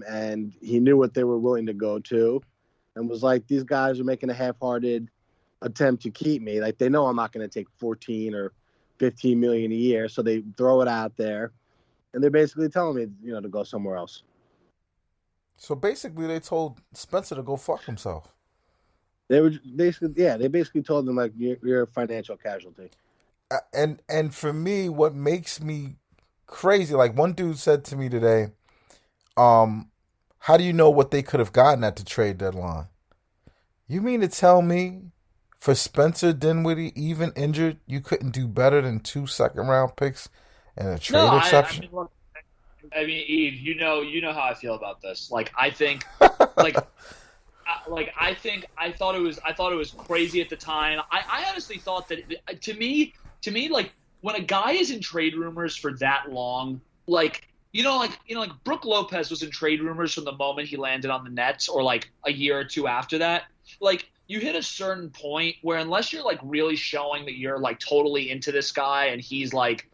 and he knew what they were willing to go to, and was like, these guys are making a half-hearted attempt to keep me. Like, they know I'm not going to take 14 or 15 million a year, so they throw it out there, and they're basically telling me, to go somewhere else. So basically, they told Spencer to go fuck himself. They were basically, yeah, they basically told them like you're a financial casualty. And for me, what makes me crazy, like one dude said to me today, um, how do you know what they could have gotten at the trade deadline? You mean to tell me for Spencer Dinwiddie, even injured, you couldn't do better than 2 second round picks and a No, trade I exception? mean, look, I mean, Eve, you know how I feel about this. Like, I think, like, I thought it was crazy at the time. I honestly thought that to me, like when a guy is in trade rumors for that long, like like Brooke Lopez was in trade rumors from the moment he landed on the Nets, or like a year or two after that. Like you hit a certain point where unless you're like really showing that you're like totally into this guy and he's like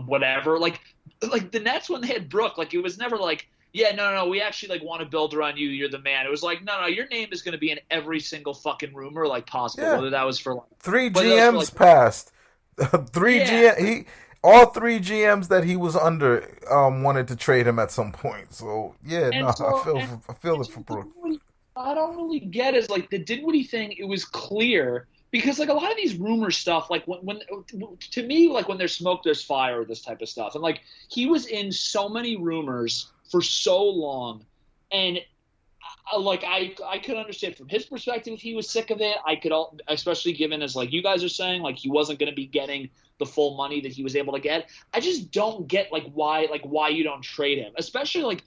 whatever, like the Nets when they had Brooke, like it was never like yeah, no, we actually like want to build around you. You're the man. It was like, no, your name is going to be in every single fucking rumor like possible. Yeah, Whether that was for like, three whether that was for GMs like, passed. yeah, All three GMs that he was under wanted to trade him at some point. So yeah, no, and so I feel and it so for the Brooke. Dinwiddie, I don't really get is like the Dinwiddie thing. It was clear because like a lot of these rumor stuff, like when to me, like when there's smoke, there's fire, this type of stuff, and like he was in so many rumors for so long, and like I could understand from his perspective if he was sick of it. I could especially given as like you guys are saying like he wasn't going to be getting the full money that he was able to get. I just don't get like why you don't trade him, especially like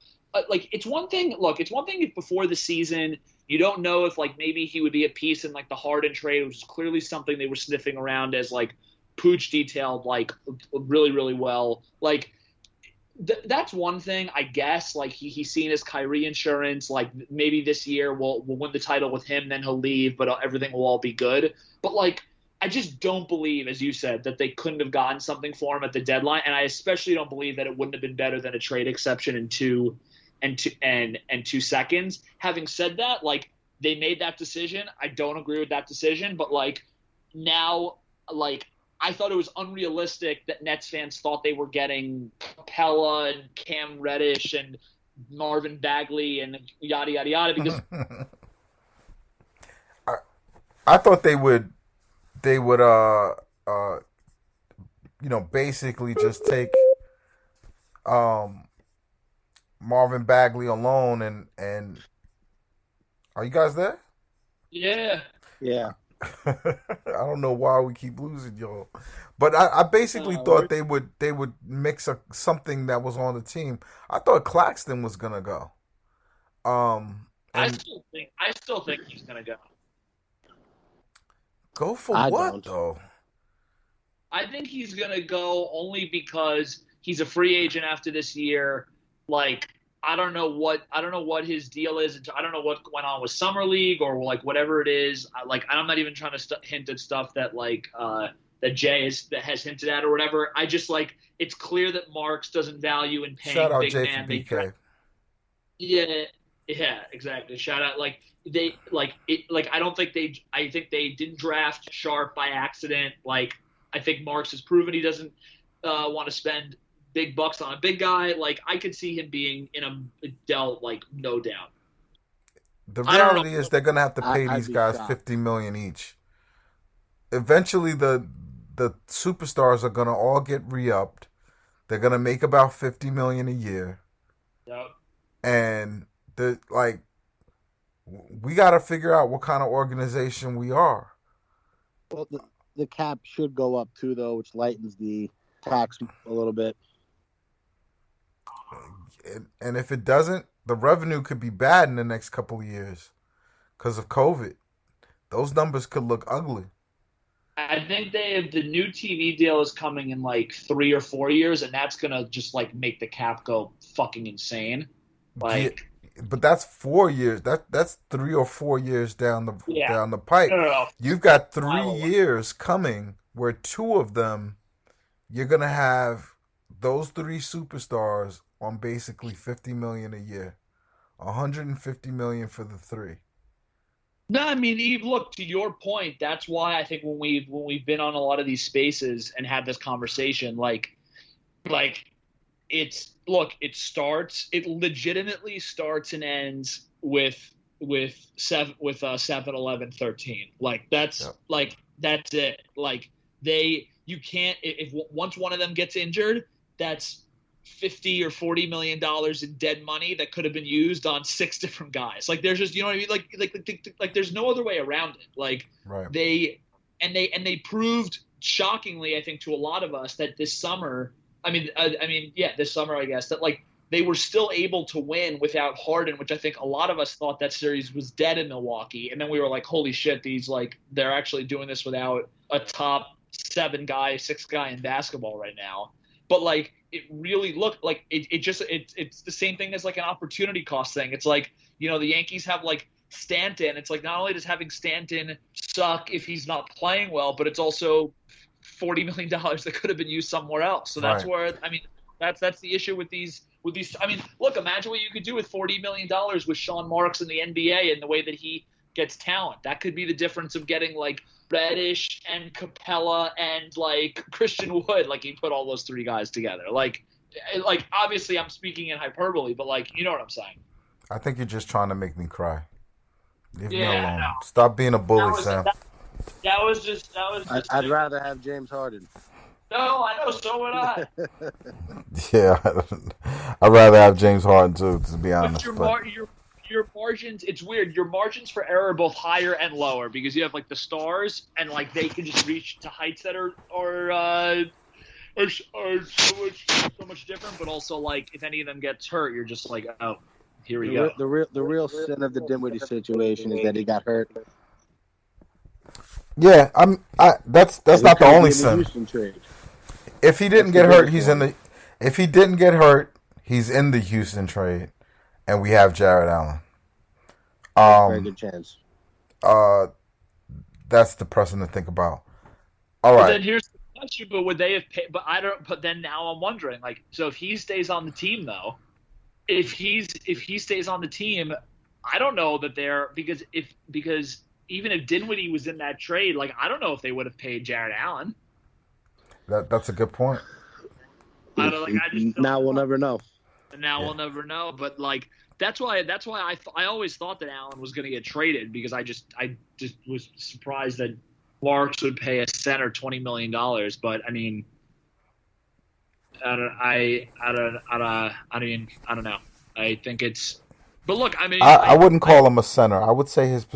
it's one thing. Look, it's one thing if before the season you don't know if like maybe he would be a piece in like the Harden trade, which is clearly something they were sniffing around as like Pooch detailed like really well. Like that's one thing, I guess. Like he's seen his Kyrie insurance. Like maybe this year we'll win the title with him, then he'll leave, but everything will all be good. But like, I just don't believe, as you said, that they couldn't have gotten something for him at the deadline, and I especially don't believe that it wouldn't have been better than a trade exception in 2 seconds. Having said that, like they made that decision. I don't agree with that decision, but like now, like I thought it was unrealistic that Nets fans thought they were getting Capella and Cam Reddish and Marvin Bagley and yada yada yada because I, I thought they would uh basically just take um Marvin Bagley alone and are you guys there? yeah, Yeah, I don't know why we keep losing y'all, but I basically thought they would mix something that was on the team. I thought Claxton was gonna go. And I still think he's gonna go. go for I what don't. though? I think he's gonna go only because he's a free agent after this year. Like I don't know what his deal is. I don't know what went on with summer league or like whatever it is. I'm not even trying to hint at stuff that that Jay that has hinted at or whatever. I just like it's clear that Marks doesn't value in Shout paying out big Jay for man. BK. Yeah, yeah, exactly. Shout out like they like it like I think they didn't draft Sharp by accident. Like I think Marks has proven he doesn't want to spend big bucks on a big guy. Like I could see him being in a dealt like no doubt. The I don't know. reality is they're gonna have to pay I'd these be guys shocked. 50 million each. Eventually, the superstars are gonna all get re-upped. They're gonna make about 50 million a year, Yep. and the like we got to figure out what kind of organization we are. Well, the cap should go up too, though, which lightens the tax a little bit. And if it doesn't, the revenue could be bad in the next couple of years because of COVID. Those numbers could look ugly. I think they have the new TV deal is coming in like 3 or 4 years, and that's gonna just like make the cap go fucking insane. Yeah, Like, but that's 4 years. That's 3 or 4 years yeah, down the no, pipe. no, no, You've got three mile away. years coming where two of them you're gonna have those three superstars on basically $50 million a year, $150 million for the three. No, I mean, Eve, look, to your point, that's why I think when we've been on a lot of these spaces and had this conversation, like it legitimately starts and ends with 7, 11, 13. Like that's it. Like you can't, if once one of them gets injured, that's 50 or 40 million dollars in dead money that could have been used on 6 different guys. Like there's just, you know what I mean? Like there's no other way around it. Like right. they proved shockingly, I think, to a lot of us that this summer, this summer, I guess, that like they were still able to win without Harden, which I think a lot of us thought that series was dead in Milwaukee. And then we were like, holy shit, they're actually doing this without a top 6 guy in basketball right now. But like, it really looked like it's the same thing as like an opportunity cost thing. It's like, you know, the Yankees have like Stanton. It's like, not only does having Stanton suck if he's not playing well, but it's also $40 million that could have been used somewhere else. So that's where, I mean, that's the issue with these. I mean, look, imagine what you could do with $40 million with Sean Marks in the NBA and the way that he gets talent. That could be the difference of getting like Reddish and Capella and like Christian Wood. Like he put all those 3 guys together. Like obviously I'm speaking in hyperbole, but like, you know what I'm saying? I think you're just trying to make me cry. Leave me Yeah, alone. no. Stop being a bully, Sam. That was just. I'd rather have James Harden. No, I know. So would I. Yeah, I'd rather have James Harden too, to be honest. But your margins, it's weird. Your margins for error are both higher and lower because you have like the stars and like they can just reach to heights that are so much different. But also like if any of them gets hurt, you're just like, oh, here we go. The real sin of the Dinwiddie situation is that he got hurt. Yeah, that's not the only sin. If he didn't get hurt, he's in the. If he didn't get hurt, he's in the Houston trade, and we have Jared Allen. Very good chance. That's depressing to think about. All right. But then here's the question: but would they have paid? But I don't. But then now I'm wondering, like, so if he stays on the team, though, if he stays on the team, I don't know that they're because even if Dinwiddie was in that trade, like I don't know if they would have paid Jared Allen. That's a good point. Now we'll never know. We'll never know. But like that's why I always thought that Allen was going to get traded because I just was surprised that Marks would pay a center $20 million. But I mean, I don't know. I think it's. But look, I mean, I wouldn't call him a center. I would say his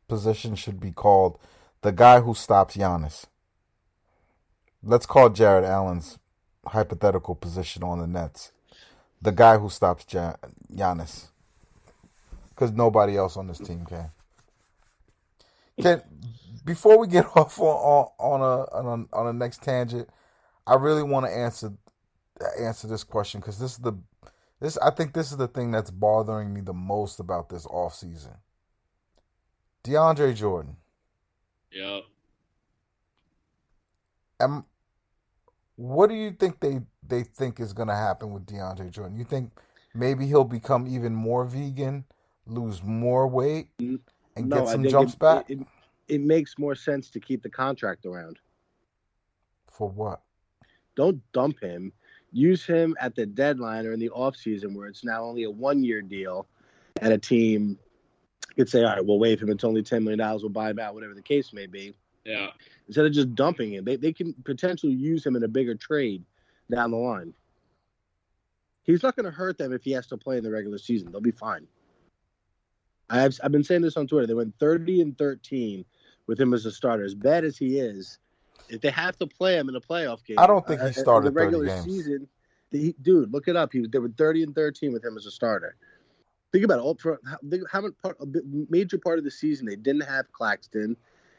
position should be called the guy who stops Giannis. Let's call Jared Allen's hypothetical position on the Nets the guy who stops Giannis, because nobody else on this team can. Before we get off on a next tangent, I really want to answer this question because I think this is the thing that's bothering me the most about this offseason. DeAndre Jordan. Yeah. What do you think they think is going to happen with DeAndre Jordan? You think maybe he'll become even more vegan, lose more weight, and get some jumps back? It makes more sense to keep the contract around. For what? Don't dump him. Use him at the deadline or in the offseason where it's now only a 1-year deal, and a team could say, all right, we'll waive him. It's only $10 million. We'll buy him out, whatever the case may be. Yeah. Instead of just dumping him, they can potentially use him in a bigger trade down the line. He's not going to hurt them if he has to play in the regular season. They'll be fine. I've been saying this on Twitter. They went 30-13 with him as a starter. As bad as he is, if they have to play him in a playoff game, I don't think he started in the regular 30 games. season. Dude, look it up. They were 30-13 with him as a starter. Think about it. A major part of the season, they didn't have Claxton.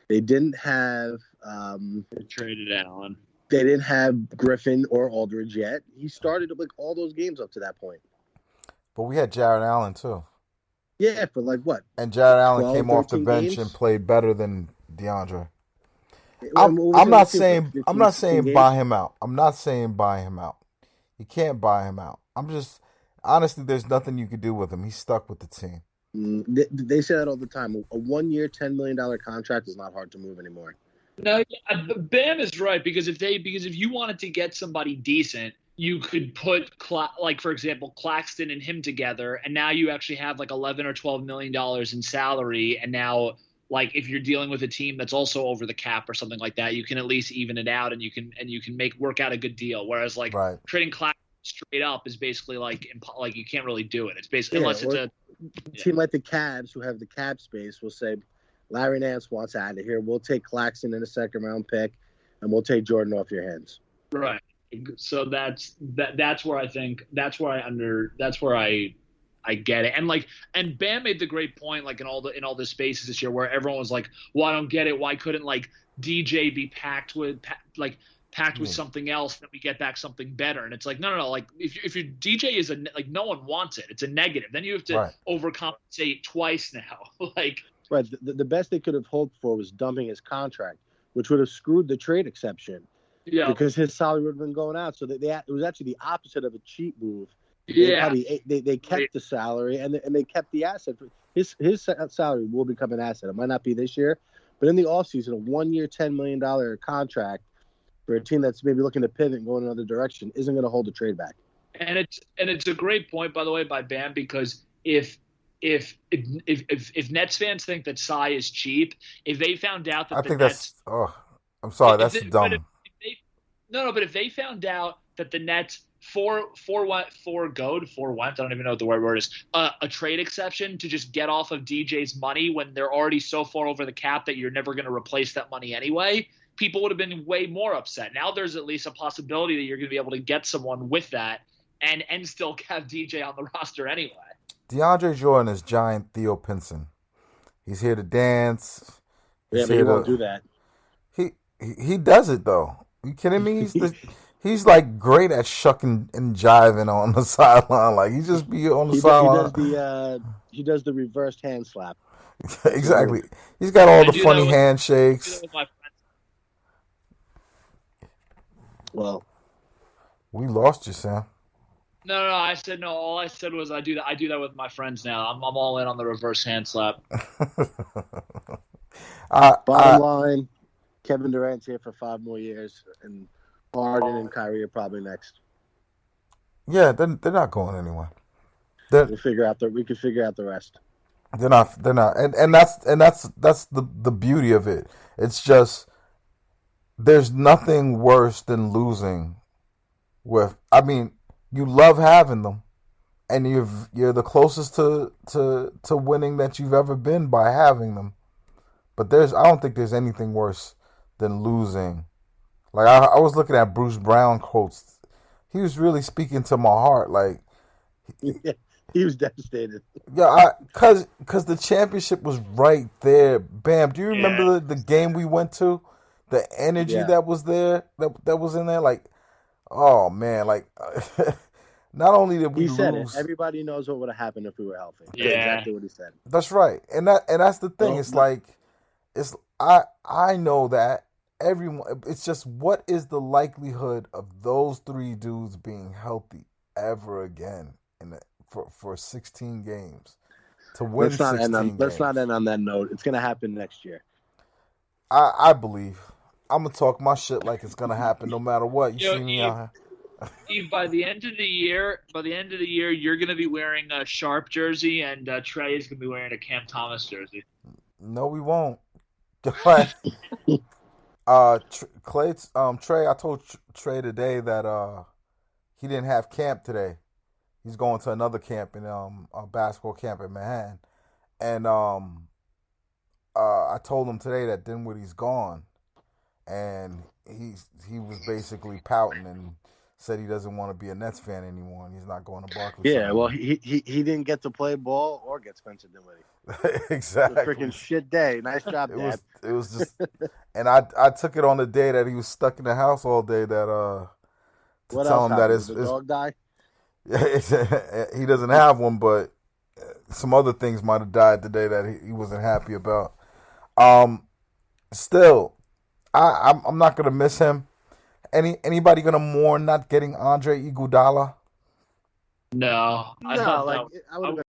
They didn't have. They traded Allen. They didn't have Griffin or Aldridge yet. He started like all those games up to that point. But we had Jared Allen too. Yeah, for like what? And Jared Allen came off the bench and played better than DeAndre. I'm not saying buy him out. I'm not saying buy him out. You can't buy him out. I'm just honestly, there's nothing you could do with him. He's stuck with the team. They say that all the time. A 1 year, $10 million contract is not hard to move anymore. No, Bam is right because if you wanted to get somebody decent, you could put like for example Claxton and him together, and now you actually have like $11 or $12 million in salary, and now like if you're dealing with a team that's also over the cap or something like that, you can at least even it out, and you can work out a good deal. Whereas like trading Claxton straight up is basically like you can't really do it. It's basically unless it's a team like the Cavs who have the cap space will say, Larry Nance wants out of here. We'll take Claxton in a second round pick, and we'll take Jordan off your hands. Right. So that's where I get it. And Bam made the great point, like in all the spaces this year where everyone was like, well, I don't get it. Why couldn't like DJ be packed with something else, then we get back something better? And it's like, no. Like if your DJ is no one wants it. It's a negative. Then you have to overcompensate twice now. Like. Right. The best they could have hoped for was dumping his contract, which would have screwed the trade exception. Yeah. Because his salary would have been going out. So it was actually the opposite of a cheap move. Yeah. They kept the salary and they kept the asset. His salary will become an asset. It might not be this year, but in the offseason, a 1 year, $10 million contract for a team that's maybe looking to pivot and go in another direction isn't going to hold the trade back. And it's a great point, by the way, by Bam, because if Nets fans think that Cy is cheap, if they found out that I'm sorry, that's dumb. But if they found out that the Nets forwent, I don't even know what the right word is, a trade exception to just get off of DJ's money when they're already so far over the cap that you're never going to replace that money anyway, people would have been way more upset. Now there's at least a possibility that you're going to be able to get someone with that and still have DJ on the roster anyway. DeAndre Jordan is giant Theo Pinson. He's here to dance. But he won't do that. He does it though. You kidding me? He's like great at shucking and jiving on the sideline. Like he just be on the sideline. He does the reversed hand slap. Exactly. He's got all the funny handshakes. Well, we lost you, Sam. No. I said no. All I said was I do that with my friends now. I'm all in on the reverse hand slap. Bottom line, Kevin Durant's here for 5 more years, and Harden and Kyrie are probably next. Yeah, they're not going anywhere. We can figure out the rest. They're not, and that's the beauty of it. It's just there's nothing worse than losing. You love having them, and you're the closest to winning that you've ever been by having them. But I don't think there's anything worse than losing. Like I was looking at Bruce Brown quotes. He was really speaking to my heart. Like he was devastated. Yeah, cause the championship was right there. Bam. Do you remember the game we went to? The energy that was there, that was in there. Like, oh man, like. Not only did we lose, everybody knows what would have happened if we were healthy. Yeah, that's exactly what he said. That's right, and that's the thing. I know that everyone. It's just what is the likelihood of those 3 dudes being healthy ever again for 16 games to win? Let's not end on that note. It's going to happen next year. I believe. I'm gonna talk my shit like it's gonna happen no matter what. You see me out here. Steve, by the end of the year, you're going to be wearing a Sharp jersey, and Trey is going to be wearing a Cam Thomas jersey. No, we won't. Trey, I told Trey today that he didn't have camp today. He's going to another camp in a basketball camp in Manhattan, and I told him today that Dinwiddie's gone, and he was basically pouting and said he doesn't want to be a Nets fan anymore, and he's not going to Barclays. Yeah, well, he didn't get to play ball or get Spencer Dinwiddie. Exactly. It was a freaking shit day. Nice job, Dad. It was just, and I took it on the day that he was stuck in the house all day. To what tell else him that his dog died. He doesn't have one, but some other things might have died today that he wasn't happy about. Still, I'm not gonna miss him. Anybody gonna mourn not getting Andre Iguodala? No, I No, thought like that I would have